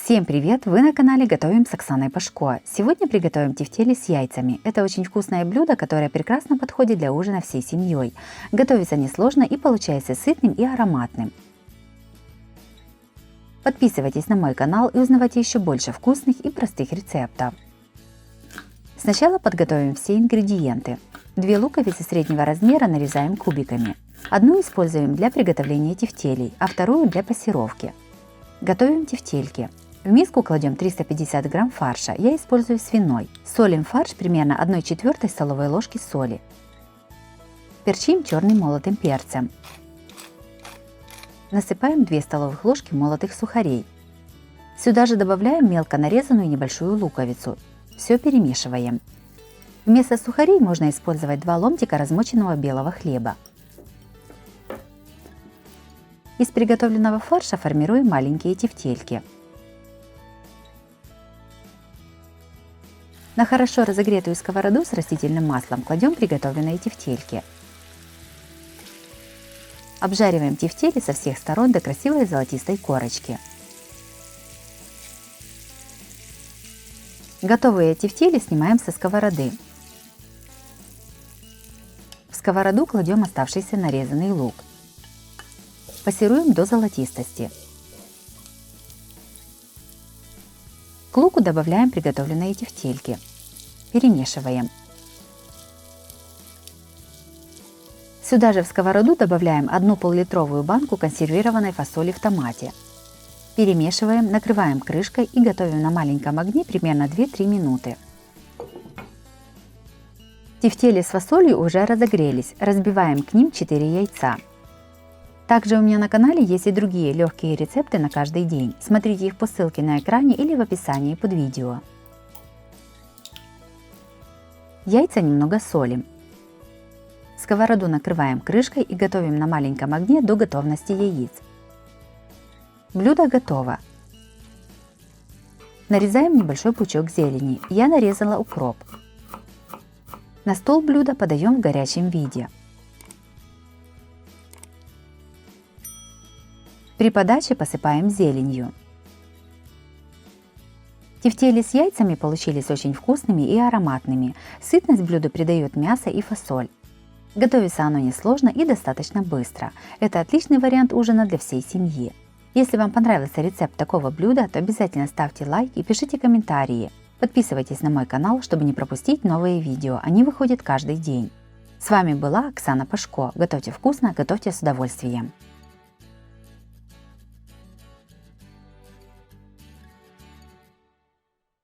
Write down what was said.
Всем привет! Вы на канале Готовим с Оксаной Пашко. Сегодня приготовим тефтели с яйцами. Это очень вкусное блюдо, которое прекрасно подходит для ужина всей семьей. Готовится несложно и получается сытным и ароматным. Подписывайтесь на мой канал и узнавайте еще больше вкусных и простых рецептов. Сначала подготовим все ингредиенты. 2 луковицы среднего размера нарезаем кубиками. Одну используем для приготовления тефтелей, а вторую для пассировки. Готовим тефтельки. В миску кладем 350 грамм фарша, я использую свиной. Солим фарш примерно 1/4 столовой ложки соли. Перчим черным молотым перцем. Насыпаем 2 столовых ложки молотых сухарей. Сюда же добавляем мелко нарезанную небольшую луковицу. Все перемешиваем. Вместо сухарей можно использовать 2 ломтика размоченного белого хлеба. Из приготовленного фарша формируем маленькие тефтельки. На хорошо разогретую сковороду с растительным маслом кладем приготовленные тефтельки. Обжариваем тефтели со всех сторон до красивой золотистой корочки. Готовые тефтели снимаем со сковороды. В сковороду кладем оставшийся нарезанный лук. Пассируем до золотистости. К луку добавляем приготовленные тефтельки. Перемешиваем. Сюда же в сковороду добавляем 1 пол-литровую банку консервированной фасоли в томате. Перемешиваем, накрываем крышкой и готовим на маленьком огне примерно 2-3 минуты. Тефтели с фасолью уже разогрелись, разбиваем к ним 4 яйца. Также у меня на канале есть и другие легкие рецепты на каждый день. Смотрите их по ссылке на экране или в описании под видео. Яйца немного солим. Сковороду накрываем крышкой и готовим на маленьком огне до готовности яиц. Блюдо готово. Нарезаем небольшой пучок зелени. Я нарезала укроп. На стол блюдо подаем в горячем виде. При подаче посыпаем зеленью. Тефтели с яйцами получились очень вкусными и ароматными. Сытность блюду придает мясо и фасоль. Готовится оно несложно и достаточно быстро. Это отличный вариант ужина для всей семьи. Если вам понравился рецепт такого блюда, то обязательно ставьте лайк и пишите комментарии. Подписывайтесь на мой канал, чтобы не пропустить новые видео. Они выходят каждый день. С вами была Оксана Пашко. Готовьте вкусно, готовьте с удовольствием.